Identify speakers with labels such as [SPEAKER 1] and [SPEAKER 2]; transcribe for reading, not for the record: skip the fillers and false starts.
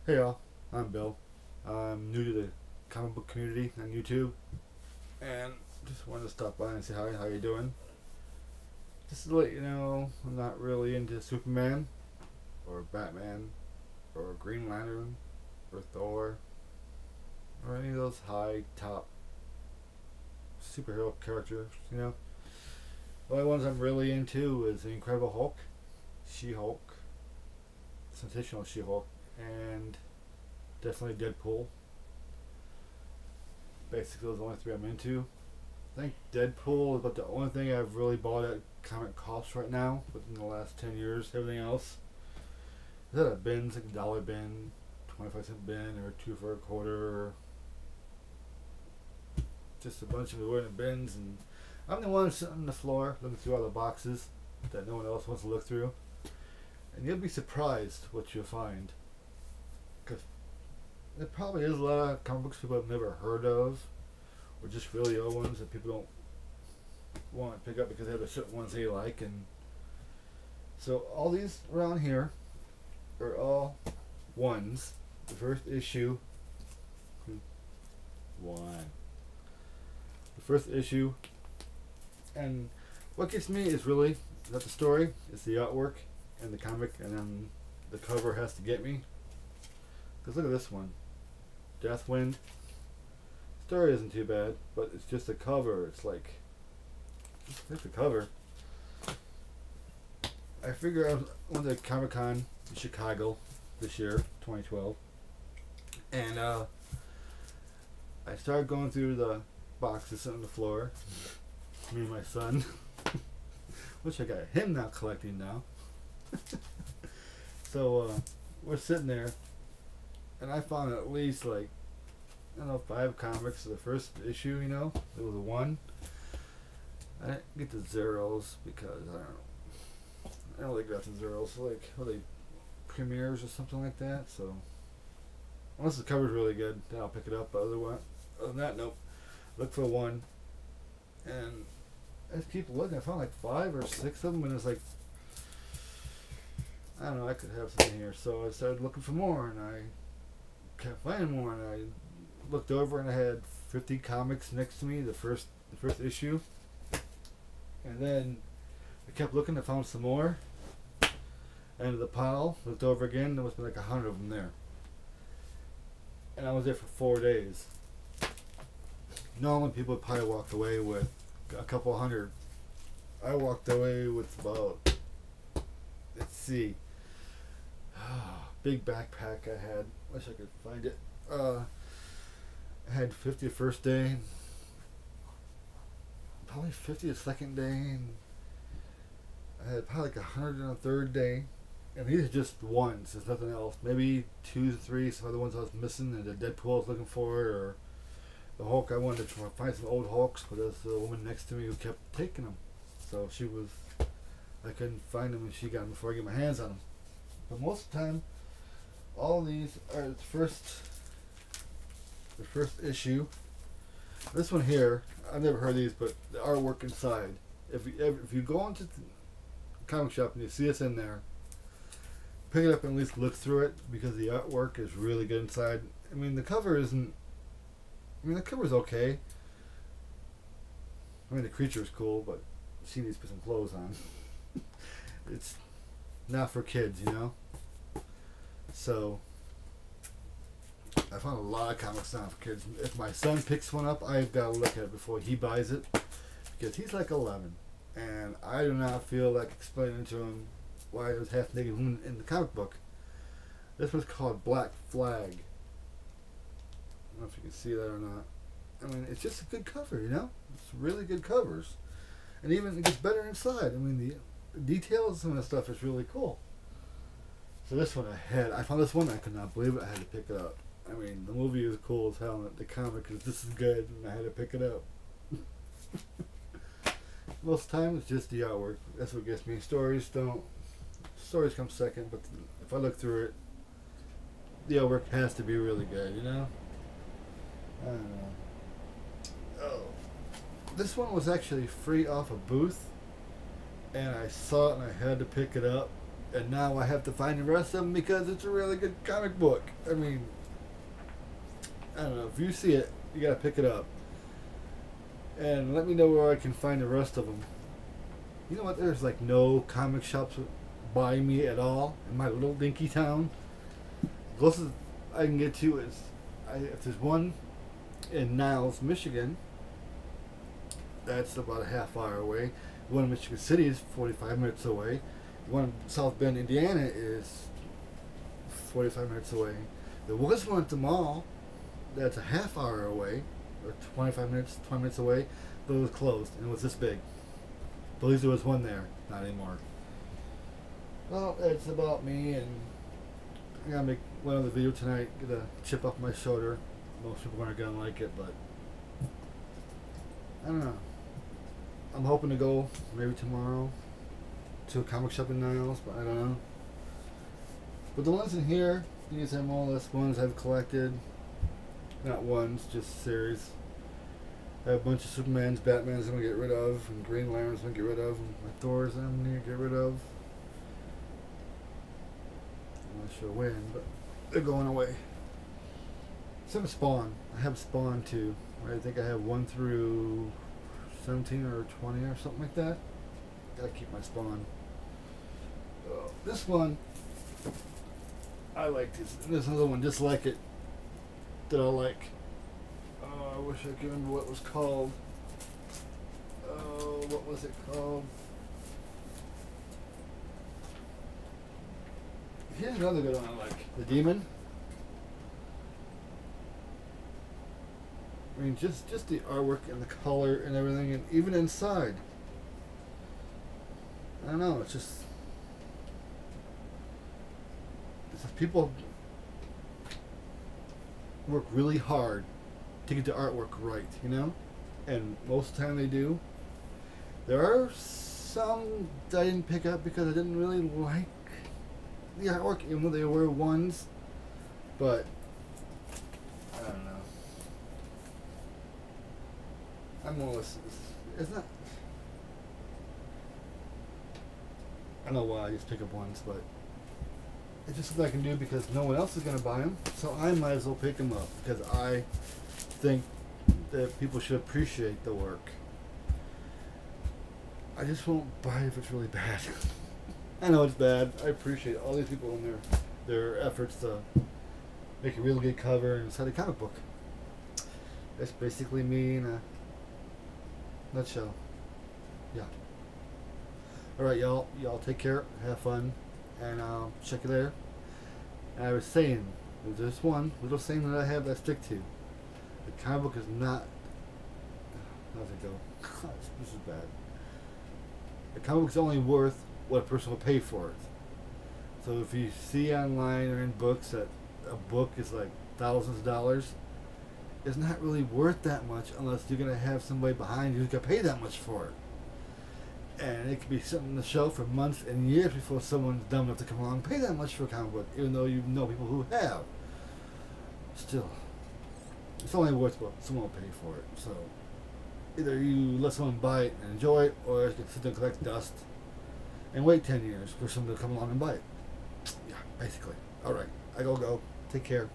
[SPEAKER 1] Hey y'all, I'm Bill. I'm new to the comic book community on YouTube, and just wanted to stop by and say hi. How you doing? Just to let you know, I'm not really into Superman, or Batman, or Green Lantern, or Thor, or any of those high top superhero characters. The only ones I'm really into is the Incredible Hulk, She-Hulk, Sensational She-Hulk, and definitely Deadpool. Basically, those are the only three I'm into. I think Deadpool is about the only thing I've really bought at comic costs right now within the last 10 years. Everything else is at a bin, like a dollar bin, 25-cent bin, or two for a quarter, or just a bunch of it in bins. And I'm the one sitting on the floor looking through all the boxes that no one else wants to look through. And you'll be surprised what you'll find. Because there probably is a lot of comic books people have never heard of, or just really old ones that people don't want to pick up because they have certain ones they like. And so all these around here are all ones. The first issue, one. The first issue, and what gets me is really not the story; it's the artwork and the comic, and then the cover has to get me. Because look at this one. Deathwind. Story isn't too bad, but it's just the cover. It's like, just the cover. I figure I went to Comic Con in Chicago this year, 2012, and I started going through the boxes on the floor. Me and my son. Wish I got him now collecting now. So we're sitting there, and I found at least like, I don't know, 5 comics. The first issue, it was a 1. I didn't get the zeros because I don't really got the zeros. Like, what are they, premieres or something like that? So unless the cover's really good, then I'll pick it up. But other than that, nope. Look for 1, and I just keep looking. I found like 5 or 6 of them, and it's like, I don't know, I could have something here. So I started looking for more, and I kept finding more, and I looked over and I had 50 comics next to me, the first issue. And then I kept looking, I found some more. End of the pile, looked over again, there must be like 100 of them there. And I was there for 4 days. Normally people would probably walk away with a couple hundred. I walked away with about, let's see, big backpack I had. Wish I could find it. I had 50 the first day, probably 50 the second day, and I had probably like 100 on the third day. And these are just ones, there's nothing else. Maybe 2 to 3, some other ones I was missing, and the Deadpool I was looking for, or the Hulk. I wanted to try to find some old Hulks, but there's a woman next to me who kept taking them. So I couldn't find them, and she got them before I get my hands on them. But most of the time, all of these are the first issue. This one here, I've never heard of these, but the artwork inside. If you go into the comic shop and you see this in there, pick it up and at least look through it, because the artwork is really good inside. I mean, the cover isn't. The cover's okay. I mean, the creature's cool, but she needs to put some clothes on. It's not for kids, So I found a lot of comics not for kids. If my son picks one up, I've got to look at it before he buys it, because he's like 11, and I do not feel like explaining to him why there's half naked woman in the comic book. This was called Black Flag. I don't know if you can see that or not. I mean, it's just a good cover, It's really good covers. And even it gets better inside. I mean, the details and the stuff is really cool. So this one I found this one, I could not believe it. I had to pick it up. I mean, the movie is cool as hell, and the comic is just as good, and I had to pick it up. Most of the time, it's just the artwork. That's what gets me. Stories come second, but if I look through it, the artwork has to be really good, I don't know. Oh, this one was actually free off a booth, and I saw it and I had to pick it up. And now I have to find the rest of them because it's a really good comic book. I mean, I don't know. If you see it, you gotta pick it up. And let me know where I can find the rest of them. You know what? There's like no comic shops by me at all in my little dinky town. The closest I can get to is, if there's one in Niles, Michigan, that's about a half hour away. One in Michigan City is 45 minutes away. One in South Bend, Indiana is 45 minutes away. There was one at the mall that's a half hour away, or 20 minutes away, but it was closed and it was this big. But at least there was one there, not anymore. Well, it's about me, and I gotta make one other video tonight, get a chip off my shoulder. Most people aren't gonna like it, but I don't know. I'm hoping to go maybe tomorrow to a comic shop in Niles, but I don't know. But the ones in here, these are more or less ones I've collected. Not ones, just series. I have a bunch of Supermans, Batmans I'm gonna get rid of, and Green Lanterns I'm gonna get rid of, and my Thors I'm gonna get rid of. I'm not sure when, but they're going away. Some Spawn. I have Spawn too. I think I have 1 through 17 or 20 or something like that. Gotta keep my Spawn. This one, I like this. And there's another one just like it that I like. I wish I could remember what it was called. Oh, what was it called? Here's another good one I like. The Demon. I mean, just the artwork and the color and everything, and even inside. I don't know, it's just people work really hard to get the artwork right, you know? And most of the time they do. There are some that I didn't pick up because I didn't really like the artwork, even though they were ones. But I don't know. I'm almost, it's not, I don't know why I just pick up ones, but it's just something I can do because no one else is going to buy them, so I might as well pick them up because I think that people should appreciate the work. I just won't buy it if it's really bad. I know it's bad. I appreciate all these people and their efforts to make a really good cover and inside a comic book. That's basically me in a nutshell. Yeah. Alright, y'all take care, have fun, and I'll check you later. And I was saying, there's this one little saying that I have that I stick to. The comic book is not, how's it go? This is bad. The comic book is only worth what a person will pay for it. So if you see online or in books that a book is like thousands of dollars, it's not really worth that much unless you're going to have somebody behind you who's going to pay that much for it. And it could be sitting on the shelf for months and years before someone's dumb enough to come along and pay that much for a comic book, even though you know people who have. Still, it's only worth what someone will pay for it. So either you let someone buy it and enjoy it, or you can sit there and collect dust and wait 10 years for someone to come along and buy it. Yeah, basically. Alright, I go. Take care.